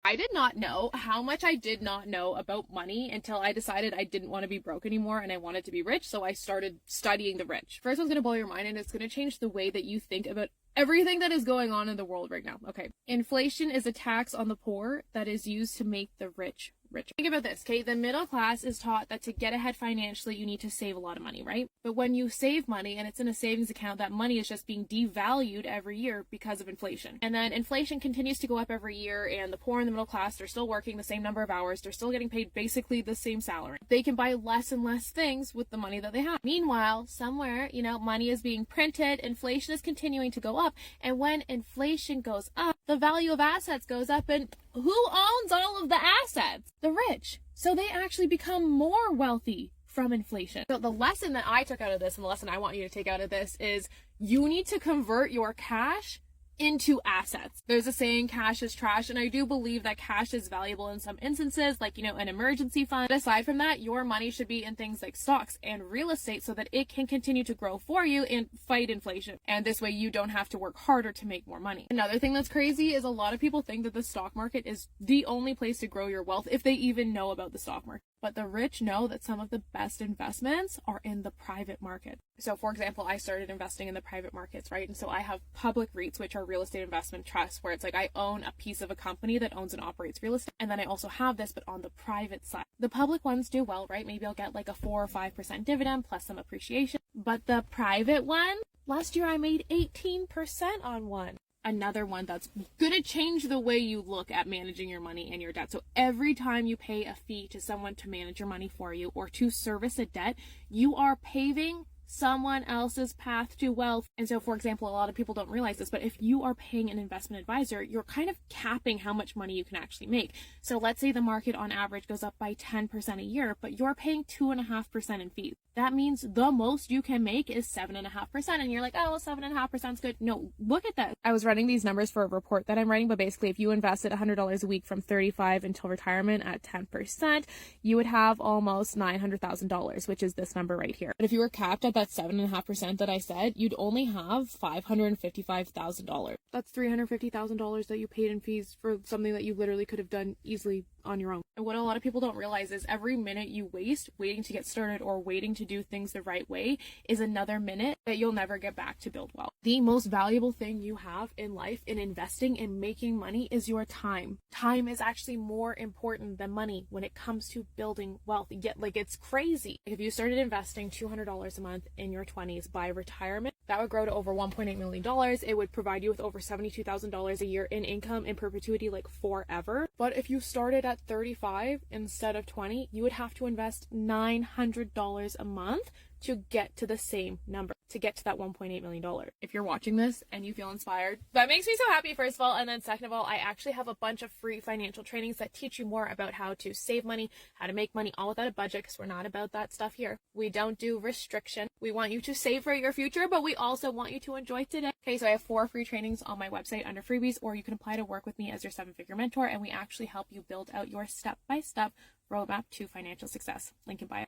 I did not know how much I did not know about money until I decided I didn't want to be broke anymore and I wanted to be rich. So I started studying the rich. First one's going to blow your mind, and it's going to change the way that you think about everything that is going on in the world right now. Okay. Inflation is a tax on the poor that is used to make the rich richer. Think about this, okay? The middle class is taught that to get ahead financially, you need to save a lot of money, right? But when you save money and it's in a savings account, that money is just being devalued every year because of inflation. And then inflation continues to go up every year, and the poor and the middle class, they're still working the same number of hours. They're still getting paid basically the same salary. They can buy less and less things with the money that they have. Meanwhile, somewhere, money is being printed, inflation is continuing to go up, and when inflation goes up, the value of assets goes up, and who owns all of the assets? The rich. So they actually become more wealthy from inflation. So the lesson that I took out of this, and the lesson I want you to take out of this, is you need to convert your cash into assets. There's a saying, cash is trash, and I do believe that cash is valuable in some instances, like, an emergency fund. But aside from that, your money should be in things like stocks and real estate so that it can continue to grow for you and fight inflation. And this way you don't have to work harder to make more money. Another thing that's crazy is a lot of people think that the stock market is the only place to grow your wealth, if they even know about the stock market. But the rich know that some of the best investments are in the private market. So for example, I started investing in the private markets, right? And so I have public REITs, which are real estate investment trusts, where it's like I own a piece of a company that owns and operates real estate. And then I also have this, but on the private side. The public ones do well, right? Maybe I'll get like a 4 or 5% dividend plus some appreciation. But the private one, last year I made 18% on one. Another one that's going to change the way you look at managing your money and your debt. So every time you pay a fee to someone to manage your money for you or to service a debt, you are paving someone else's path to wealth. And so, for example, a lot of people don't realize this, but if you are paying an investment advisor, you're kind of capping how much money you can actually make. So let's say the market on average goes up by 10% a year, but you're paying 2.5% in fees. That means the most you can make is 7.5%. And you're like, oh, well, 7.5% is good. No, look at that. I was running these numbers for a report that I'm writing, but basically if you invested $100 a week from 35 until retirement at 10%, you would have almost $900,000, which is this number right here. But if you were capped at that 7.5% that I said, you'd only have $555,000. That's $350,000 that you paid in fees for something that you literally could have done easily on your own. And what a lot of people don't realize is every minute you waste waiting to get started or waiting to do things the right way is another minute that you'll never get back to build wealth. The most valuable thing you have in life in investing and making money is your time. Time is actually more important than money when it comes to building wealth. Yet, it's crazy. If you started investing $200 a month in your 20s by retirement, that would grow to over $1.8 million. It would provide you with over $72,000 a year in income in perpetuity, forever. But if you started at 35 instead of 20, you would have to invest $900 a month to get to the same number, to get to that $1.8 million. If you're watching this and you feel inspired, that makes me so happy, first of all. And then second of all, I actually have a bunch of free financial trainings that teach you more about how to save money, how to make money all without a budget, because we're not about that stuff here. We don't do restriction. We want you to save for your future, but we also want you to enjoy today. Okay, so I have 4 free trainings on my website under freebies, or you can apply to work with me as your 7-figure mentor, and we actually help you build out your step-by-step roadmap to financial success. Link in bio.